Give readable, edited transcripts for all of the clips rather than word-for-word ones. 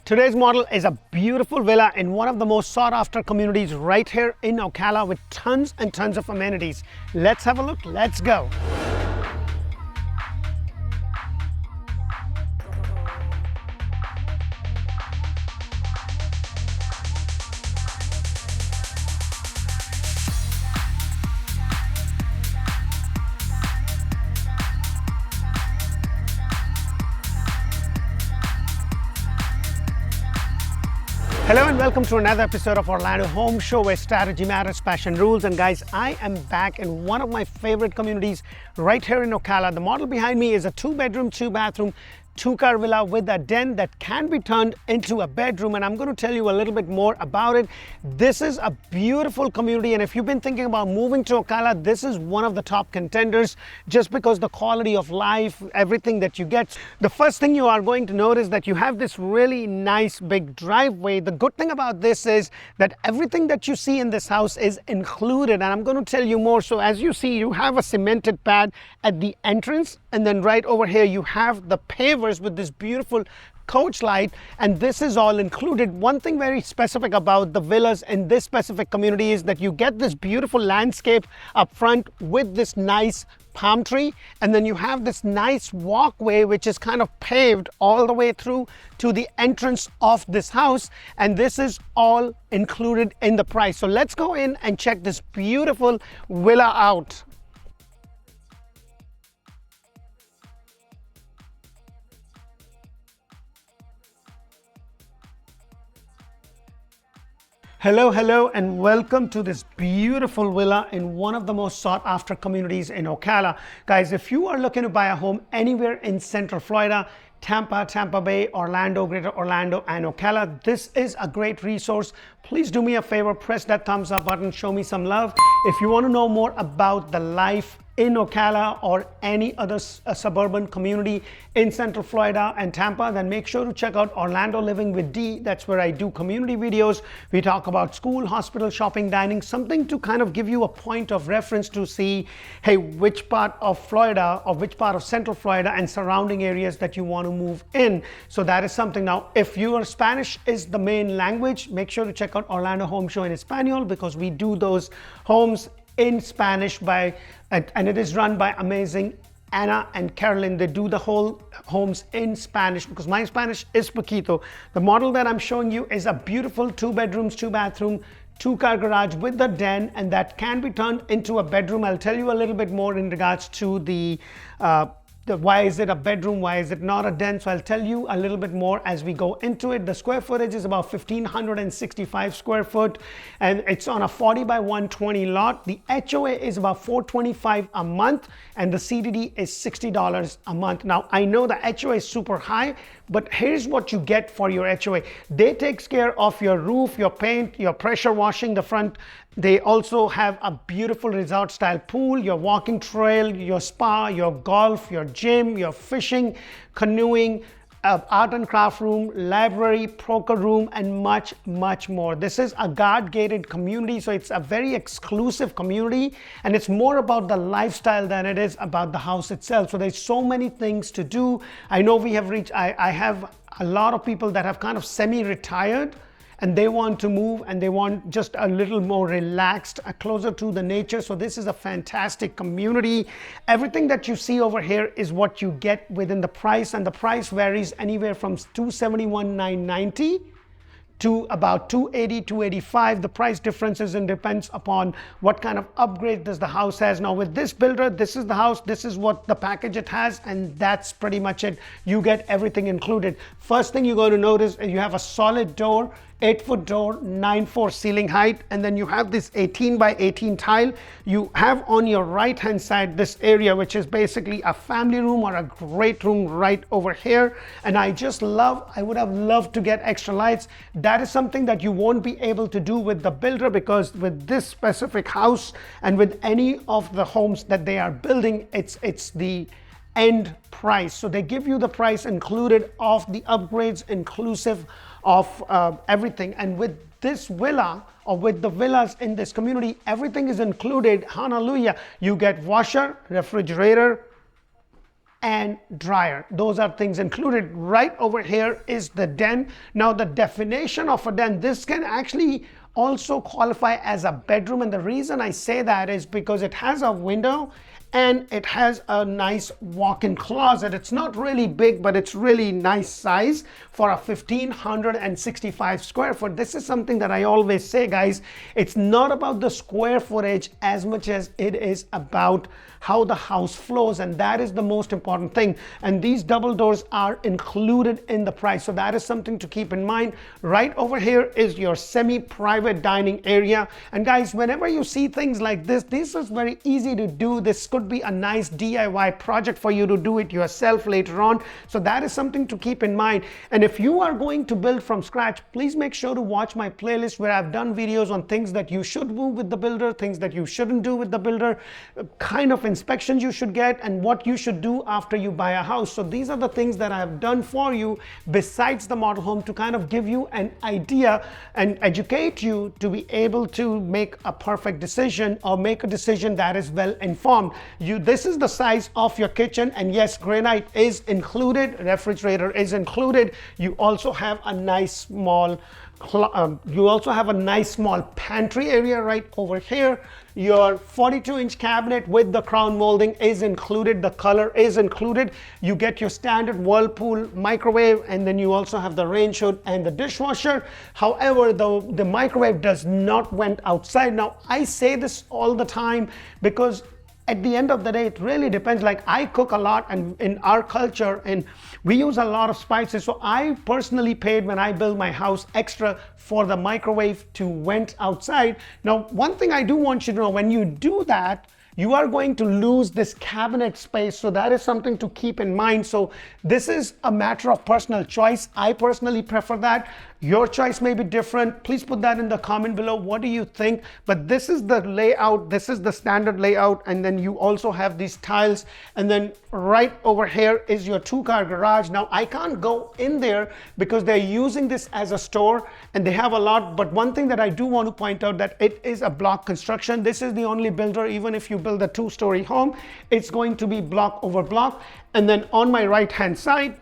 Today's model is a beautiful villa in one of the most sought after communities right here in Ocala with tons and tons of amenities. Let's have a look, let's go. Hello and welcome to another episode of Orlando Home Show where strategy matters, passion rules. And guys, I am back in one of my favorite communities right here in Ocala. The model behind me is a 2-bedroom, 2-bathroom, 2-car villa with a den that can be turned into a bedroom, and I'm going to tell you a little bit more about it. This is a beautiful community, and if you've been thinking about moving to Ocala, this is one of the top contenders just because the quality of life, everything that you get. The first thing you are going to notice that you have this really nice big driveway. The good thing about this is that everything that you see in this house is included, and I'm going to tell you more. So as you see, you have a cemented pad at the entrance, and then right over here you have the pavers with this beautiful coach light, and this is all included. One thing very specific about the villas in this specific community is that you get this beautiful landscape up front with this nice palm tree, and then you have this nice walkway which is kind of paved all the way through to the entrance of this house, and this is all included in the price. So let's go in and check this beautiful villa out. Hello and welcome to this beautiful villa in one of the most sought after communities in Ocala. Guys, if you are looking to buy a home anywhere in Central Florida, Tampa Bay, Orlando, Greater Orlando, and Ocala, this is a great resource. Please do me a favor, press that thumbs up button, show me some love. If you want to know more about the life in Ocala or any other suburban community in Central Florida and Tampa, then make sure to check out Orlando Living with Dee. That's where I do community videos. We talk about school, hospital, shopping, dining, something to kind of give you a point of reference to see, hey, which part of Florida or which part of Central Florida and surrounding areas that you want to move in. So that is something. Now, if your Spanish is the main language, make sure to check out Orlando Home Show En Español, because we do those homes in Spanish and it is run by amazing Anna and Carolyn. They do the whole homes in Spanish because my Spanish is poquito. The model that I'm showing you is a beautiful 2 bedrooms, 2-bathroom, 2-car garage with a den, and that can be turned into a bedroom. I'll tell you a little bit more in regards to the why is it a bedroom, why is it not a den. So I'll tell you a little bit more as we go into it. The square footage is about 1,565 square foot, and it's on a 40 by 120 lot. The HOA is about $425 a month, and the CDD is $60 a month. Now, I know the HOA is super high, but here's what you get for your HOA. They take care of your roof, your paint, your pressure washing the front. They also have a beautiful resort style pool, your walking trail, your spa, your golf, your gym, your fishing, canoeing, art and craft room, library, poker room, and much more. This is a guard gated community, so it's a very exclusive community, and it's more about the lifestyle than it is about the house itself. So there's so many things to do. I know we have reached, I have a lot of people that have kind of semi-retired, and they want to move and they want just a little more relaxed, closer to the nature. So this is a fantastic community. Everything that you see over here is what you get within the price, and the price varies anywhere from $271,990 to about $280, $285. The price differences and depends upon what kind of upgrade does the house has. Now with this builder, this is the house, this is what the package it has, and that's pretty much it. You get everything included. First thing you're going to notice is you have a solid door, 8-foot door, 9'4" ceiling height, and then you have this 18 by 18 tile. You have on your right hand side this area which is basically a family room or a great room right over here. And I would have loved to get extra lights. That is something that you won't be able to do with the builder, because with this specific house and with any of the homes that they are building, it's the end price. So they give you the price included of the upgrades, inclusive of everything. And with this villa, or with the villas in this community, everything is included. Hallelujah. You get washer, refrigerator, and dryer. Those are things included. Right over here is the den. Now the definition of a den, this can actually also qualify as a bedroom, and the reason I say that is because it has a window and it has a nice walk-in closet. It's not really big, but it's really nice size for a 1,565 square foot. This is something that I always say, guys, it's not about the square footage as much as it is about how the house flows, and that is the most important thing. And these double doors are included in the price, so that is something to keep in mind. Right over here is your semi-private dining area, and guys, whenever you see things like this is very easy to do. This could be a nice DIY project for you to do it yourself later on, so that is something to keep in mind. And if you are going to build from scratch, please make sure to watch my playlist where I've done videos on things that you should do with the builder, things that you shouldn't do with the builder, kind of inspections you should get, and what you should do after you buy a house. So these are the things that I have done for you besides the model home to kind of give you an idea and educate you to be able to make a perfect decision or make a decision that is well informed. This is the size of your kitchen, and yes, granite is included, refrigerator is included. You also have a nice small pantry area right over here. Your 42-inch cabinet with the crown molding is included. The color is included. You get your standard Whirlpool microwave, and then you also have the range hood and the dishwasher. However, the microwave does not went outside. Now, I say this all the time because at the end of the day, it really depends. Like, I cook a lot, and in our culture, and we use a lot of spices. So I personally paid, when I built my house, extra for the microwave to vent outside. Now, one thing I do want you to know, when you do that, you are going to lose this cabinet space. So that is something to keep in mind. So this is a matter of personal choice. I personally prefer that. Your choice may be different. Please put that in the comment below. What do you think? But this is the layout. This is the standard layout. And then you also have these tiles. And then right over here is your 2-car garage. Now, I can't go in there because they're using this as a store and they have a lot. But one thing that I do want to point out, that it is a block construction. This is the only builder. Even if you build a 2-story home, it's going to be block over block. And then on my right hand side,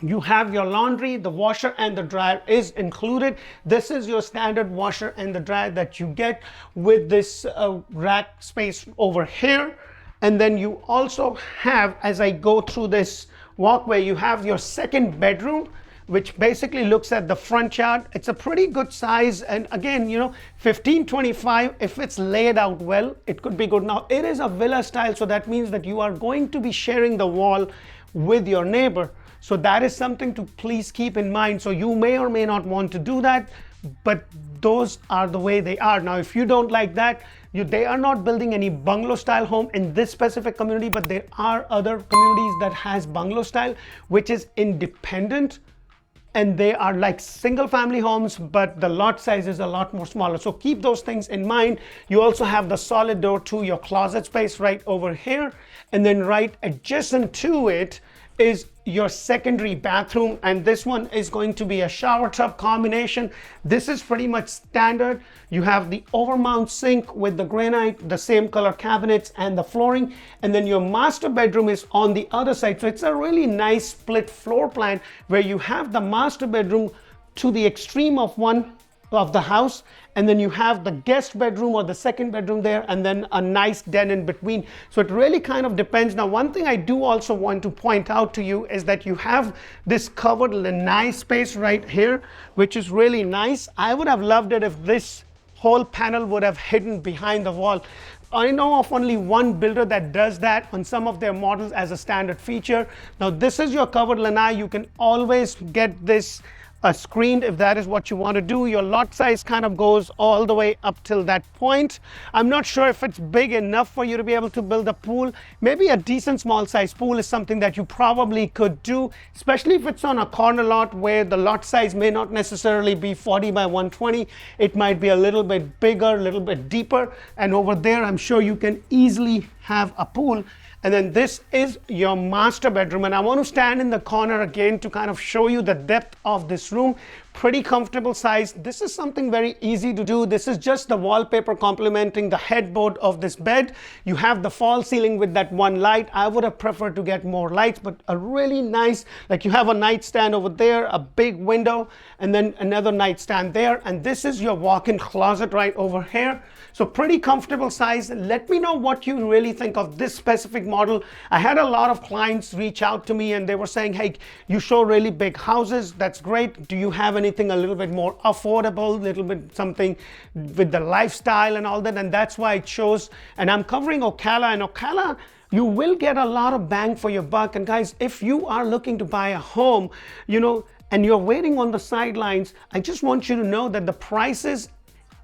you have your laundry. The washer and the dryer is included. This is your standard washer and the dryer that you get with this rack space over here. And then you also have, as I go through this walkway, you have your second bedroom, which basically looks at the front yard. It's a pretty good size, and again, 1525, if it's laid out well, it could be good. Now, it is a villa style, so that means that you are going to be sharing the wall with your neighbor. So that is something to please keep in mind. So you may or may not want to do that, but those are the way they are. Now, if you don't like that, they are not building any bungalow style home in this specific community, but there are other communities that has bungalow style, which is independent, and they are like single family homes, but the lot size is a lot more smaller. So keep those things in mind. You also have the solid door to your closet space right over here, and then right adjacent to it is your secondary bathroom, and this one is going to be a shower tub combination. This is pretty much standard. You have the overmount sink with the granite, the same color cabinets and the flooring, and then your master bedroom is on the other side. So it's a really nice split floor plan where you have the master bedroom to the extreme of one of the house, and then you have the guest bedroom or the second bedroom there, and then a nice den in between. So it really kind of depends. Now, one thing I do also want to point out to you is that you have this covered lanai space right here, which is really nice. I would have loved it if this whole panel would have hidden behind the wall. I know of only one builder that does that on some of their models as a standard feature. Now, this is your covered lanai. You can always get this screened if that is what you want to do. Your lot size kind of goes all the way up till that point. I'm not sure if it's big enough for you to be able to build a pool. Maybe a decent small size pool is something that you probably could do, especially if it's on a corner lot where the lot size may not necessarily be 40 by 120. It might be a little bit bigger, a little bit deeper, and over there I'm sure you can easily have a pool. And then this is your master bedroom, and I want to stand in the corner again to kind of show you the depth of this room. pretty comfortable size. This is something very easy to do. This is just the wallpaper complementing the headboard of this bed. You have the false ceiling with that one light. I would have preferred to get more lights, but a really nice, like you have a nightstand over there, a big window, and then another nightstand there. And this is your walk-in closet right over here. So pretty comfortable size. Let me know what you really think of this specific model. I had a lot of clients reach out to me and they were saying, hey, you show really big houses. That's great. Do you have anything a little bit more affordable, little bit something with the lifestyle and all that? And that's why I chose, and I'm covering Ocala, and Ocala, you will get a lot of bang for your buck. And guys, if you are looking to buy a home, you know, and you're waiting on the sidelines, I just want you to know that the prices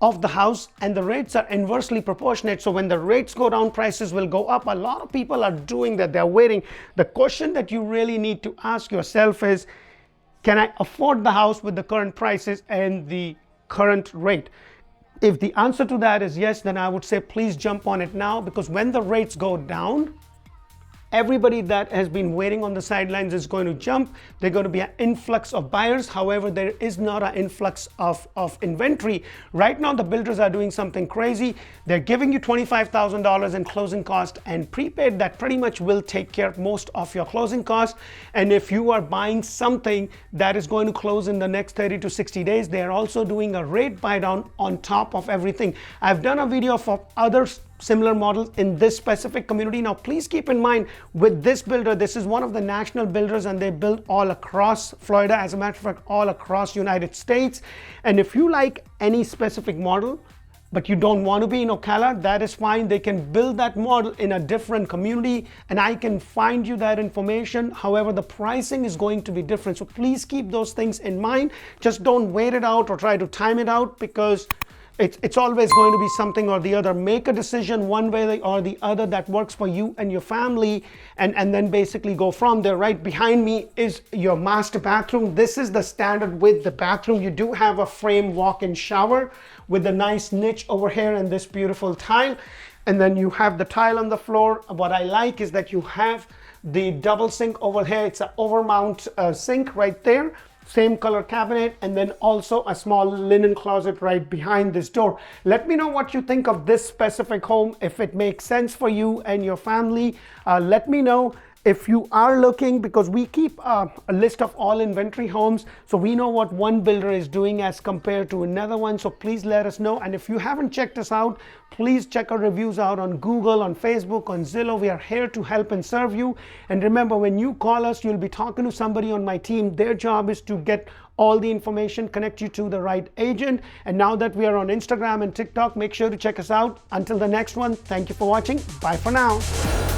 of the house and the rates are inversely proportionate. So when the rates go down, prices will go up. A lot of people are doing that. They're waiting. The question that you really need to ask yourself is, can I afford the house with the current prices and the current rate? If the answer to that is yes, then I would say please jump on it now, because when the rates go down, everybody that has been waiting on the sidelines is going to jump. There's going to be an influx of buyers. However, there is not an influx of inventory. Right now, the builders are doing something crazy. They're giving you $25,000 in closing cost and prepaid. That pretty much will take care of most of your closing costs. And if you are buying something that is going to close in the next 30 to 60 days, they're also doing a rate buy down on top of everything. I've done a video for others similar models in this specific community. Now, please keep in mind with this builder, this is one of the national builders and they build all across Florida, as a matter of fact, all across United States. And if you like any specific model, but you don't want to be in Ocala, that is fine. They can build that model in a different community and I can find you that information. However, the pricing is going to be different. So please keep those things in mind. Just don't wait it out or try to time it out, because it's always going to be something or the other. Make a decision one way or the other that works for you and your family, and then basically go from there. Right behind me is your master bathroom. This is the standard with the bathroom. You do have a frame walk-in shower with a nice niche over here and this beautiful tile. And then you have the tile on the floor. What I like is that you have the double sink over here. It's an overmount sink right there. Same color cabinet, and then also a small linen closet right behind this door. Let me know what you think of this specific home, if it makes sense for you and your family. Let me know if you are looking, because we keep a list of all inventory homes, so we know what one builder is doing as compared to another one. So please let us know. And if you haven't checked us out, please check our reviews out on Google, on Facebook, on Zillow. We are here to help and serve you. And remember, when you call us, you'll be talking to somebody on my team. Their job is to get all the information, connect you to the right agent. And now that we are on Instagram and TikTok, make sure to check us out. Until the next one, thank you for watching. Bye for now.